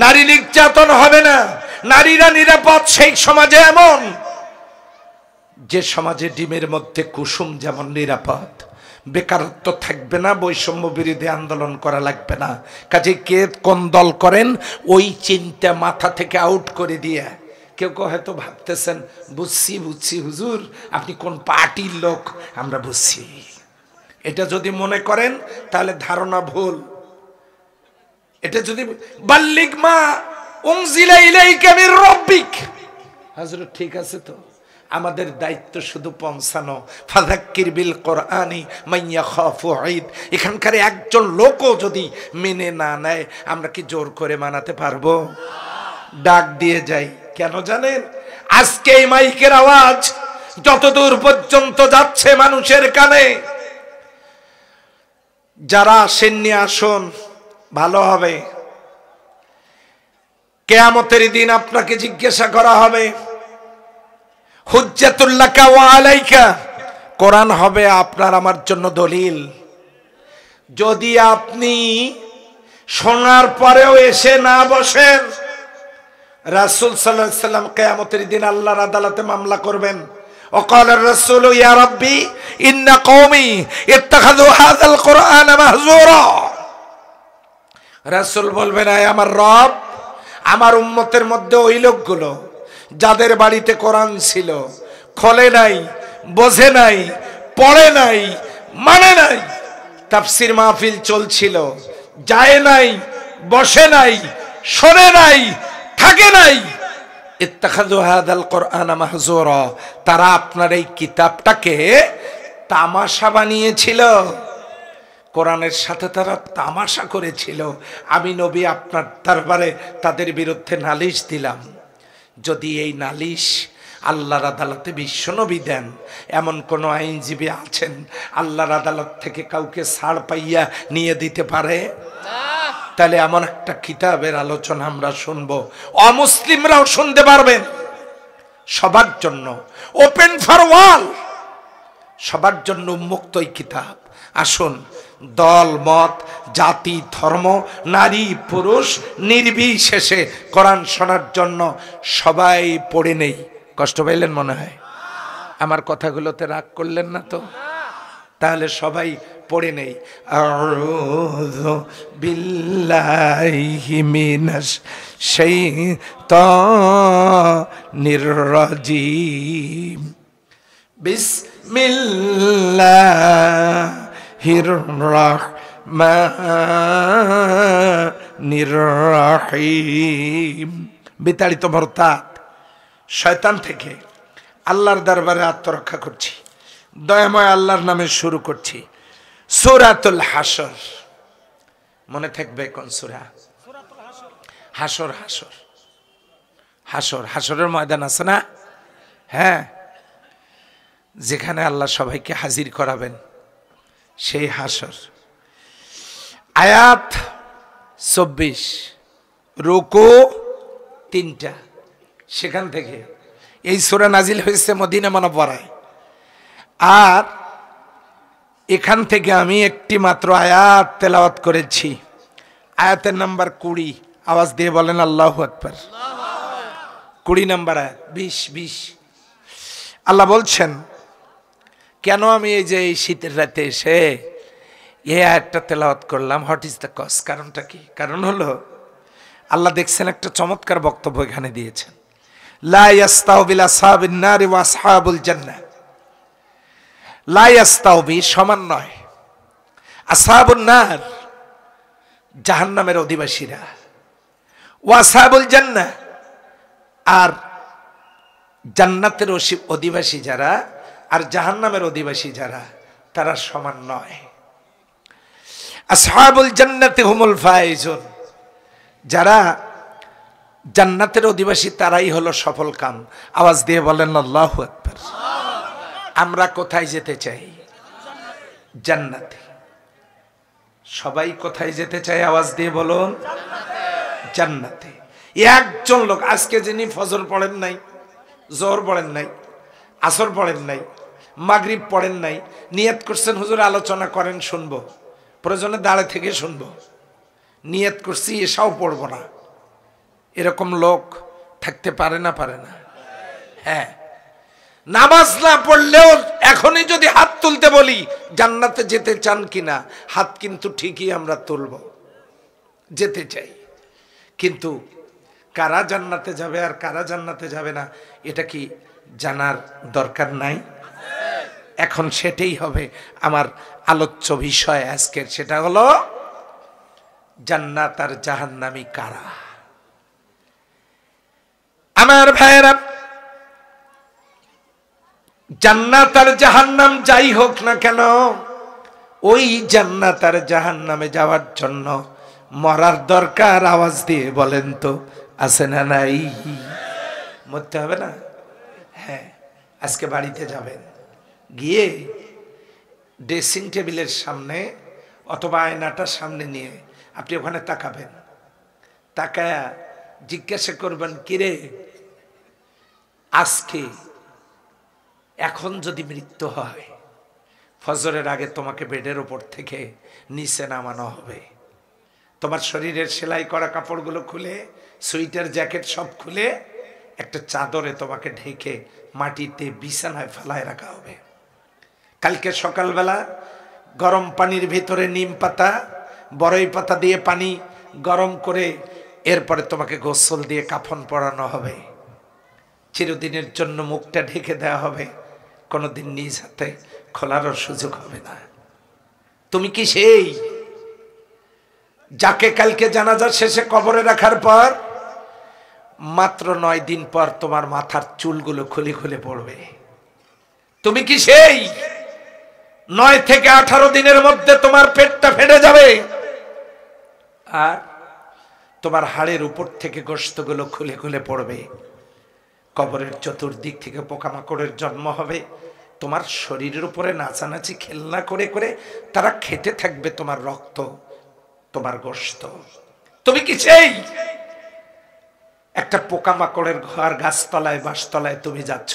নারী নির্যাতন হবে না, নারীরা নিরাপদ সেই সমাজে, এমন যে সমাজে ডিমের মধ্যে কুসুম যেমন নিরাপদ। বেকারত্ব থাকবে না, বৈষম্য বিরোধী আন্দোলন করা লাগবে না। কাজে কে কোন দল করেন ওই চিন্তা মাথা থেকে আউট করে দিয়ে, কেউ কেউ হয়তো ভাবতেছেন বুঝছি বুঝছি হুজুর আপনি কোন পার্টির লোক, আমরা বুঝছি। এটা যদি মনে করেন তাহলে ধারণা ভুল। এটা যদি বাল্লিগ মা উনজিলা ইলাইকা মির রাব্বিক, হযরত ঠিক আছে তো, আমাদের দায়িত্ব শুধু পৌঁছানো। ফাযাক্কির বিল কোরআনি মান ইয়াখাফু ঈদ। এখানকার একজন লোকও যদি মেনে না নেয়, আমরা কি জোর করে মানাতে পারবো? ডাক দিয়ে যাই কেন জানেন? আজকে এই মাইকের আওয়াজ যতদূর পর্যন্ত যাচ্ছে মানুষের কানে, যারা আসেননি আসুন, ভালো হবে। কিয়ামতের দিন আপনাকে জিজ্ঞাসা করা হবে, হুজ্জাতুল লাকা ওয়া আলাইকা, কোরআন হবে আপনার আমার জন্য দলিল। যদি আপনি শোনার পরেও এসে না বসেন, রাসূল সাল্লাল্লাহু আলাইহি সাল্লাম কিয়ামতের দিন আল্লাহর আদালতে মামলা করবেন। وقال الرسول يا ربي إن قومي اتخذوا هذا القرآن مهجورا। রাসূল বলবেন, আয় আমার রব, আমার উম্মতের মধ্যে ওই লোকগুলো যাদের বাড়িতে কোরআন ছিল, খোলে নাই, বোঝে নাই, পড়ে নাই, মানে নাই, তাফসীর মাহফিল চলছিল, যায় নাই, বসে নাই, শোনে নাই, থাকে নাই, ইত্তাখাযু হাযাল কোরআনা মাহজুরা, তারা আপনার এই কিতাবটাকে তামাশা বানিয়েছিল, কোরআনের সাথে তারা তামাশা করেছিল। আমি নবী আপনার দরবারে তাদের বিরুদ্ধে নালিশ দিলাম। যদি এই নালিশ আল্লাহর আদালতে বিশ্বনবী দেন, এমন কোন আইনজীবী আছেন আল্লাহর আদালত থেকে কাউকে ছাড় পাইয়া নিয়ে দিতে পারে? তাহলে এমন একটা কিতাবের আলোচনা আমরা শুনবো, অমুসলিমরাও শুনতে পারবেন, সবার জন্য ওপেন ফর অল, সবার জন্য উন্মুক্ত এই কিতাব। আসুন, দল মত, জাতি ধর্ম, নারী পুরুষ নির্বিশেষে কোরআন শোনার জন্য সবাই পড়ে নেই। কষ্ট পাইলেন মনে হয়? আমার কথাগুলোতে রাগ করলেন না তো? তাহলে সবাই পড়ে নেই। আউযু বিল্লাহি মিনাশ শাইতানির রাজিম, বিসমিল্লাহির রাহমানির রাহিম। বিতাড়িত ভরতাত শয়তান থেকে আল্লাহর দরবারে আত্মরক্ষা করছি, দয়াময় আল্লাহর নামে শুরু করছি। সূরাতুল হাসর, মনে থাকবে কোন সূরা? হাসর। হাসর, হাসর, হাসরের ময়দান আছে না? হ্যাঁ, যেখানে আল্লাহ সবাইকে হাজির করাবেন, সেই হাসর। আয়াত 24, রুকু 3টা। সেখান থেকে এই সূরা নাজিল হয়েছে মদিনা মুনাওয়ারায়। আর এখান থেকে আমি একটি মাত্র আয়াত তেলাওয়াত করেছি, আয়াতের নাম্বার 20। আওয়াজ দিয়ে বলেন আল্লাহু আকবার। 20 নাম্বার আয়াত, 20। আল্লাহ বলছেন, কেন আমি এই যে এই শীতের রাতে এসে এই আয়াতটা তেলাওয়াত করলাম? What is the cause? কারণটা কি? কারণ হলো আল্লাহ দেখছেন একটা চমৎকার বক্তব্য এখানে দিয়েছেন, লা ইয়াস্তাউবিল আসহাবিন নারি ওয়া আসহাবুল জান্নাহ। লা ইয়াস্তাউবি সমান নয়, আসহাবুন নার জাহান্নামের অধিবাসীরা, ওয়াসাবুল জান্নাহ, আর জান্নাতের অধিবাসী যারা আর জাহান্নামের অধিবাসী যারা তারা সমান নয়। আসহাবুল জান্নাতি হুমুল ফাইজুন, যারা জান্নাতের অধিবাসী তারাই হলো সফল কাম। আওয়াজ দিয়ে বলেন আল্লাহু আকবার। আমরা কোথায় যেতে চাই? জান্নাতে। সবাই কোথায় যেতে চাই? আওয়াজ দিয়ে বলুন জান্নাতে। একজন লোক আজকে যিনি ফজর পড়েন নাই, জোহর পড়েন নাই, আসর পড়েন নাই, মাগরিব পড়েন নাই, নিয়ত করছেন হুজুর আলোচনা করেন শুনবো, প্রয়োজনে দাঁড়ে থেকে শুনবো, নিয়ত করছি এসাও পড়বো না, এরকম লোক থাকতে পারে না? পারে না? হ্যাঁ, নামাজ না পড়লেও এখনই যদি হাত তুলতে বলি জান্নাতে যেতে চান কিনা, হাত কিন্তু ঠিকই আমরা তুলব, যেতে চাই। কিন্তু কারা জান্নাতে যাবে আর কারা জান্নাতে যাবে না এটা কি জানার দরকার নাই? এখন সেটাই হবে আমার আলোচ্য বিষয় আজকের, সেটা হলো জান্নাত আর জাহান্নামী কারা। আমার ভাইয়েরা, জান্নাত আর জাহান্নাম যাই হোক না কেন, ওই জান্নাত আর জাহান্নামে যাওয়ার জন্য মরার দরকার। আওয়াজ দিয়ে বলেন তো আছে না নাই? মরতে হবে না? হ্যাঁ, আজকে বাড়িতে যাবেন, গিয়ে ড্রেসিং টেবিলের সামনে অথবা আয়নাটার সামনে নিয়ে আপনি ওখানে তাকাবেন, তাকায়া জিজ্ঞাসা করবেন, কিরে আজকে এখন যদি মৃত্যু হয়, ফজরের আগে তোমাকে বেডের উপর থেকে নিচে নামানো হবে, তোমার শরীরের সেলাই করা কাপড়গুলো খুলে, সোয়েটার জ্যাকেট সব খুলে একটা চাদরে তোমাকে ঢেকে মাটিতে বিছানায় ফেলায় রাখা হবে। কালকে সকালবেলা গরম পানির ভিতরে নিম পাতা, বড়ই পাতা দিয়ে পানি গরম করে এরপরে তোমাকে গোসল দিয়ে কাফন পরানো হবে, চিরদিনের জন্য মুখটা ঢেকে দেওয়া হবে, কোনোদিন নিজ হাতে খোলারও সুযোগ হবে না। তুমি কি সেই যাকে কালকে জানাজার শেষে কবরে রাখার পর মাত্র 9 দিন পর তোমার মাথার চুলগুলো খুলে খুলে পড়বে? তুমি কি সেই 9 থেকে 18 দিনের মধ্যে তোমার পেটটা ফেটে যাবে আর তোমার হাড়ের উপর থেকে গোশতগুলো খুলে খুলে পড়বে? কবরের চতুর্দিক থেকে পোকামাকড়ের জন্ম হবে, তোমার শরীরের উপরে নাচানাচি খেলনা করে করে তারা খেতে থাকবে তোমার রক্ত, তোমার গোশত। তুমি কি সেই একটা পোকামাকড়ের ঘর, গাছতলায় বাঁশতলায় তুমি যাচ্ছ,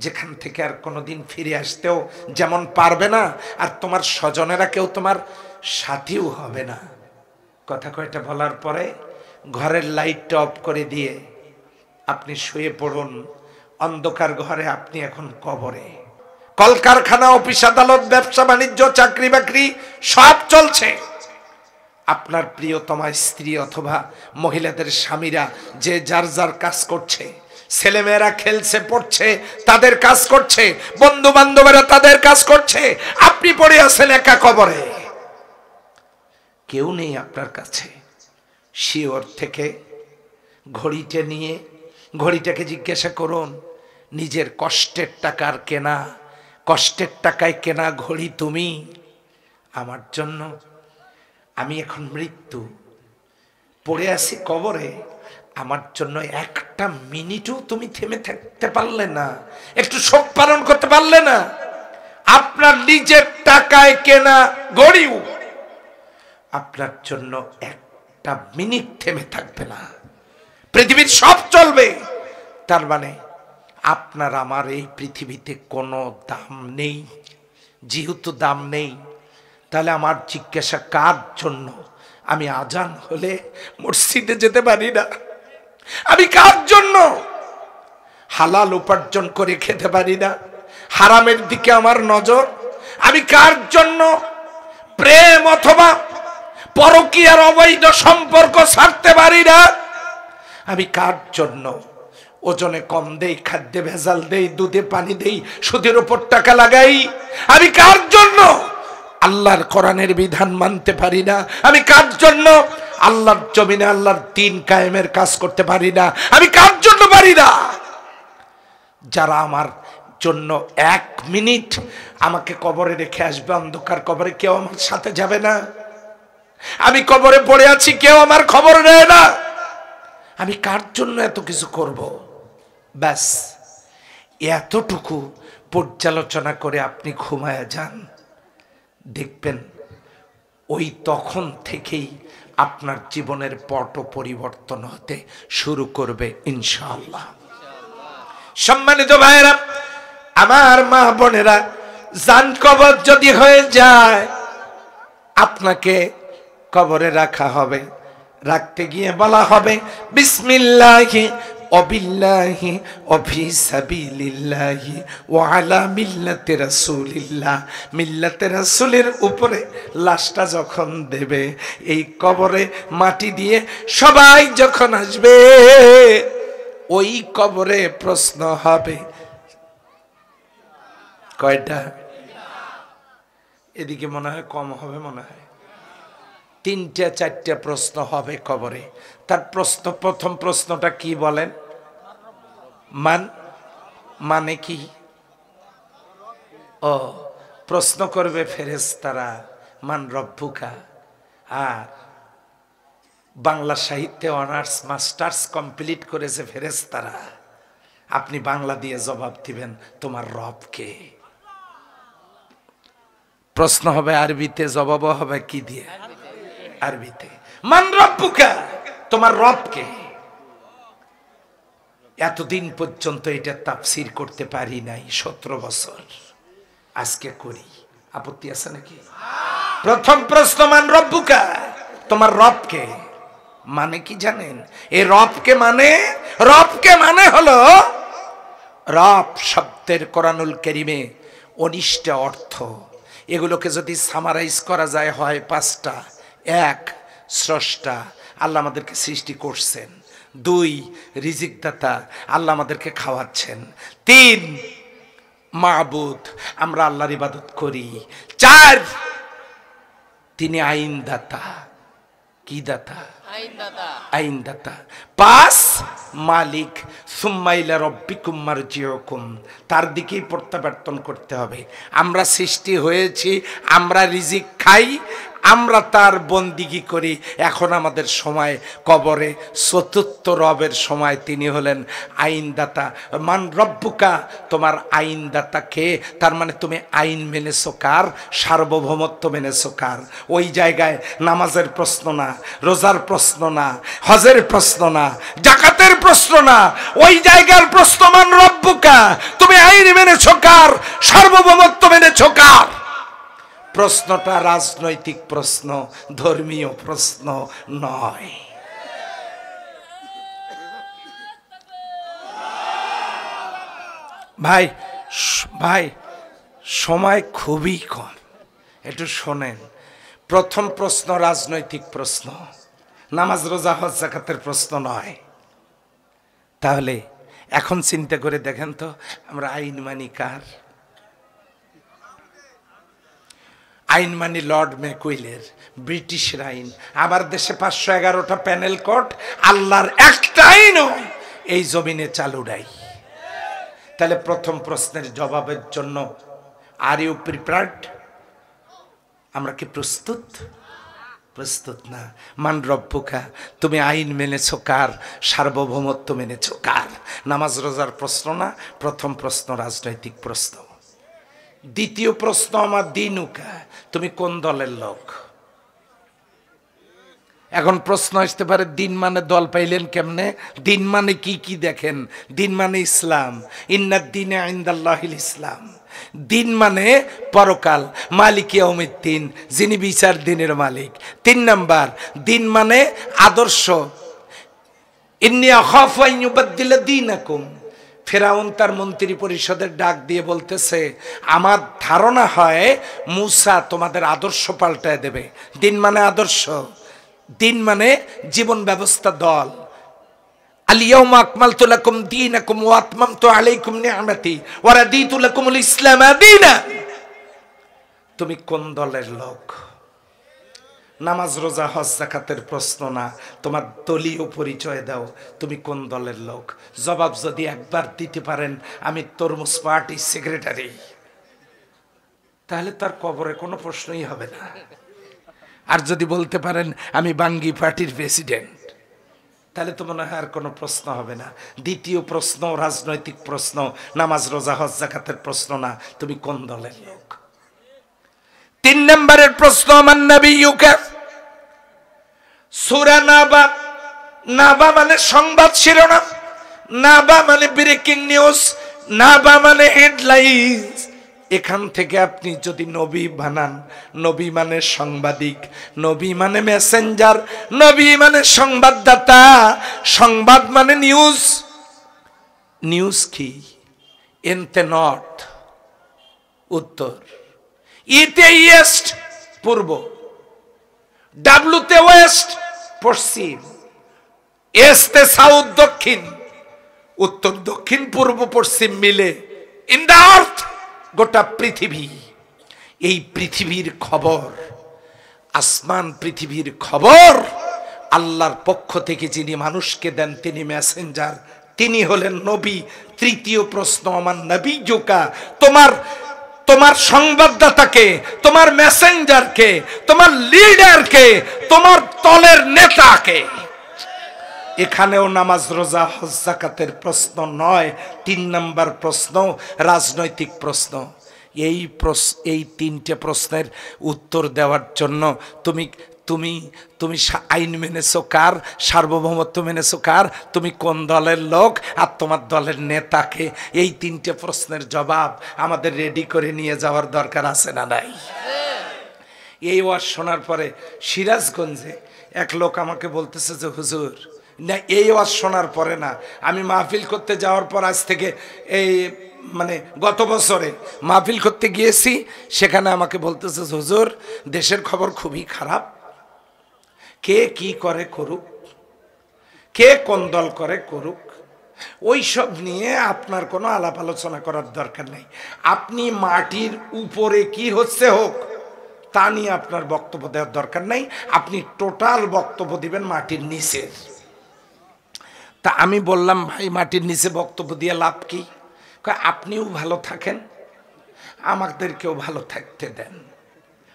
যেখান থেকে আর কোনোদিন ফিরে আসতেও যেমন পারবে না, আর তোমার স্বজনেরা কেউ তোমার সাথীও হবে না? কথা কয়টা বলার পরে ঘরের লাইটটা অফ করে দিয়ে আপনি শুয়ে পড়ুন অন্ধকার ঘরে। আপনি এখন কবরে। কলকারখানা, অফিস আদালত, ব্যবসা বাণিজ্য, চাকরি বাকরি সব চলছে। আপনার প্রিয়তমা স্ত্রী অথবা মহিলাদের স্বামীরা যে যার যার কাজ করছে, ছেলেমেয়েরা খেলছে পড়ছে তাদের কাজ করছে, বন্ধু বান্ধবেরা তাদের কাজ করছে, আপনি পড়ে আছেন একা কবরে। কেউ নেই আপনার কাছে। শিওর থেকে ঘড়িটা নিয়ে ঘড়িটাকে জিজ্ঞাসা করুন, নিজের কষ্টের টাকার কেনা, কষ্টের টাকায় কেনা ঘড়ি তুমি আমার জন্য। আমি এখন মৃত্যু পড়ে আছি কবরে, আমার জন্য একটা মিনিটও তুমি থেমে থাকতে পারলে না, একটু শোক পালন করতে পারলে না? আপনার নিজের টাকায় কেনা ঘড়িও আপনার জন্য একটা মিনিট থেমে থাকবে না। পৃথিবীর সব চলবে, তার মানে আপনার আমার এই পৃথিবীতে কোনো দাম নেই। যেহেতু দাম নেই, তাহলে আমার জিজ্ঞাসা কার জন্য? আমি আজান হলে মসজিদে যেতে পারি না? আমি কার জন্য হালাল উপার্জন করে খেতে পারি না? হারামের দিকে আমার নজর। আমি কার জন্য প্রেম অথবা পরকীয়ার অবৈধ সম্পর্ক ছাড়তে পারি না? আমি কার জন্য ওজনে কম দেই, খাদ্যে ভেজাল দেই, দুধে পানি দেই, সুদের উপর টাকা লাগাই? আমি কার জন্য আল্লাহর কোরআনের বিধান মানতে পারি না? আমি কার জন্য আল্লাহর জমিনে আল্লাহর দ্বীন কায়েমের কাজ করতে পারি না। আমি কার জন্য পারি না? যারা আমার জন্য 1 মিনিট আমাকে কবরে রেখে আসবে, অন্ধকার কবরে, কেউ আমার সাথে যাবে না। আমি কবরে পড়ে আছি, কেউ আমার খবর নেয় না। আমি কার জন্য এত কিছু করব? ব্যাস এতটুকু পর্যালোচনা করে আপনি ঘুমায় যান, দেখবেন ওই তখন থেকেই আপনার জীবনের পট পরিবর্তন হতে শুরু করবে ইনশাআল্লাহ। সম্মানিত ভাইয়েরা, আমার মা বোনেরা, জান কবর যদি হয়ে যায়, আপনাকে কবরে রাখা হবে। রাখতে গিয়ে বলা হবে বিসমিল্লাহি ওয়াবিল্লাহি ওয়াফি সাবিলিল্লাহি ওয়া আলা মিল্লাতি রাসূলিল্লাহ। মিল্লাতে রাসূলের উপরে লাশটা যখন দেবে, এই কবরে মাটি দিয়ে সবাই যখন আসবে, ওই কবরে প্রশ্ন হবে কয়টা? এদিকে মনে হয় কম হবে, মনে হয় 3টা 4টা প্রশ্ন হবে কবরে। তার প্রথম প্রশ্নটা কি বলেন? মানে কি? ও, প্রশ্ন করবে ফেরেশতারা, মান রব্বুকা। আর বাংলা সাহিত্যে অনার্স মাস্টার্স কমপ্লিট করেছে ফেরেশতারা, আপনি বাংলা দিয়ে জবাব দিবেন তোমার রব কে। প্রশ্ন হবে আরবিতে, জবাবও হবে কি দিয়ে? আরবিতে। মান রব্বুকা, তোমার রব কে। এতদিন পর্যন্ত এটা তাফসীর করতে পারি নাই, 17 বছর, আজকে করি। আপত্তি আছে নাকি? প্রথম প্রশ্ন মান রব্বুকা, তোমার রব কে। মানে কি জানেন? এই রবকে মানে হলো, রব শব্দের কোরআনুল কারীমে 19টা অর্থ। এগুলোকে যদি সামারাইজ করা যায় হয় 5টা। 1, স্রষ্টা, আল্লাহ আমাদেরকে সৃষ্টি করছেন। 2, রিজিক দাতা, আল্লাহ আমাদেরকে খাওয়াচ্ছেন। 3, মাবুদ, আমরা আল্লাহর ইবাদত করি। 4, তিনি আইন দাতা। কি দাতা? আইন দাতা। 5, মালিক। সুম্মা ইলা রাব্বিকুম মারজিউকুম, তার দিকেই প্রত্যাবর্তন করতে হবে। আমরা সৃষ্টি হয়েছি, আমরা রিজিক খাই, আমরা তার বন্দিগি করি। এখন আমাদের সময় কবরে, চতুর্থ রবের সময়। তিনি হলেন আইনদাতা। মান রব্বুকা, তোমার আইনদাতা কে? তার মানে তুমি আইন মেনেছো কার? সার্বভৌমত্ব মেনেছো কার? ওই জায়গায় নামাজের প্রশ্ন না, রোজার প্রশ্ন না, হজের প্রশ্ন না, জাকাতের প্রশ্ন না, ওই জায়গার প্রশ্ন মান রব্বুকা, তুমি আইন মেনেছো কার? সার্বভৌমত্ব মেনেছো কার? প্রশ্নটা রাজনৈতিক প্রশ্ন, ধর্মীয় প্রশ্ন নয়। ভাই সময় খুবই কম, একটু শোনেন। প্রথম প্রশ্ন রাজনৈতিক প্রশ্ন, নামাজ রোজা হজ যাকাতের প্রশ্ন নয়। তাহলে এখন চিন্তা করে দেখেন তো, আমরা আইন মানি কার? আইন মানি লর্ড ম্যাকুইলের, ব্রিটিশের আইন। আমার দেশে 511টা প্যানেল কোর্ট, আল্লাহর একটা আইনও এই জমিনে চালু নাই। তাহলে প্রথম প্রশ্নের জবাবের জন্য আর ইউ প্রিপেয়ার্ড? আমরা কি প্রস্তুত? প্রস্তুত না। মান রব্বুকা, তুমি আইন মেনেছো কার? সার্বভৌমত্ব মেনেছো কার? নামাজ রোজার প্রশ্ন না, প্রথম প্রশ্ন রাজনৈতিক প্রশ্ন। দ্বিতীয় প্রশ্ন আমার দিনুকা, তুমি কোন দলের লোক? এখন প্রশ্ন আসতে পারে, দিন মানে দল পাইলেন কেমনে? দিন মানে কি কি দেখেন? দিন মানে ইসলাম, ইন্নাদ দীনে ইনদাল্লাহিল ইসলাম। দিন মানে পরকাল, মালিক ইয়াউমিদ্দিন, যিনি বিচার দিনের মালিক। 3 নাম্বার, দিন মানে আদর্শ। ইন্নী আখাফু আন ইউবাদদিলা দীনাকুম, ফেরাউন তার মন্ত্রী পরিষদের ডাক দিয়ে বলতেছে, আমার ধারণা হয় মূসা তোমাদের আদর্শ পাল্টায় দেবে। দিন মানে আদর্শ, দিন মানে জীবন ব্যবস্থা, দল। আল ইয়াউমা আকমালতু লাকুম দীনাকুম ওয়া আতমামতু আলাইকুম নি'মাতি ওয়া রাদিতু লাকুমুল ইসলাম দীনা। তুমি কোন দলের লোক? নামাজ রোজা হজ যাকাতের প্রশ্ন না, তোমার দলীয় পরিচয় দাও, তুমি কোন দলের লোক। জবাব যদি একবার দিতে পারেন আমি তরমুজ পার্টির সেক্রেটারি, তাহলে তার কবরে কোনো প্রশ্নই হবে না। আর যদি বলতে পারেন আমি বাঙ্গি পার্টির প্রেসিডেন্ট, তাহলে তো মনে হয় আর কোনো প্রশ্ন হবে না। দ্বিতীয় প্রশ্ন রাজনৈতিক প্রশ্ন, নামাজ রোজা হজ যাকাতের প্রশ্ন না, তুমি কোন দলের লোক। 3 নম্বরের প্রশ্ন মান নবিয়ুকা। সূরা নাবা, নাবা মানে সংবাদ শিরোনাম, নাবা মানে ব্রেকিং নিউজ, নাবা মানে হেডলাইন্স। এখান থেকে আপনি যদি নবী বানান, নবী মানে সাংবাদিক, নবী মানে মেসেঞ্জার, নবী মানে সংবাদদাতা, সংবাদ মানে নিউজ। নিউজ কি? এনতে নর্থ উত্তর, ইতে ইস্ট পূর্ব, ডাব্লুতে ওয়েস্ট পশ্চিম, এসতে সাউথ দক্ষিণ, উত্তর দক্ষিণ পূর্ব পশ্চিম মিলে ইন দ্য আর্থ গোটা পৃথিবী। এই পৃথিবীর খবর, আসমান পৃথিবীর খবর আল্লাহর পক্ষ থেকে যিনি মানুষকে দেন তিনি মেসেঞ্জার, তিনি হলেন নবী। তৃতীয় প্রশ্ন আমার নবী জোকা, তোমার সংবাদদাতাকে, তোমার মেসেঞ্জারকে, তোমার লিডারকে, তোমার দলের নেতাকে। এখানেও নামাজ রোজা হজ যাকাতের প্রশ্ন নয়, 3 নম্বর প্রশ্ন রাজনৈতিক প্রশ্ন। এই 3টে প্রশ্নের উত্তর দেওয়ার জন্য তুমি তুমি তুমি আইন মেনেছো কার, সার্বভৌমত্ব মেনেছো কার, তুমি কোন দলের লোক, আর তোমার দলের নেতাকে। এই 3টে প্রশ্নের জবাব আমাদের রেডি করে নিয়ে যাওয়ার দরকার আছে না নাই? এই ওয়াজ শোনার পরে সিরাজগঞ্জে এক লোক আমাকে বলতেছে যে হুজুর, না এই ওয়াজ শোনার পরে না, আমি মাহফিল করতে যাওয়ার পর আজ থেকে এই মানে গত বছরে মাহফিল করতে গিয়েছি, সেখানে আমাকে বলতেছে হুজুর দেশের খবর খুবই খারাপ, কে কি করে করুক, কে কোন দল করে করুক, ওই সব নিয়ে আপনার কোনো আলাপ আলোচনা করার দরকার নেই। আপনি মাটির উপরে কি হচ্ছে হোক তা নিয়ে আপনার বক্তব্য দেওয়ার দরকার নেই, আপনি টোটাল বক্তব্য দিবেন মাটির নিচে। তা আমি বললাম ভাই মাটির নিচে বক্তব্য দিয়ে লাভ কি? আপনিও ভালো থাকেন, আমাদেরকেও ভালো থাকতে দেন।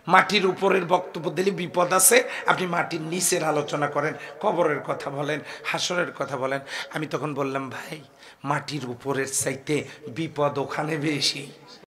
মাটির উপরের বক্তব্য দিলে বিপদ আছে, আপনি মাটির নিচের আলোচনা করেন, কবরের কথা বলেন, হাসরের কথা বলেন। আমি তখন বললাম ভাই মাটির উপরের চাইতে বিপদ ওখানে বেশি।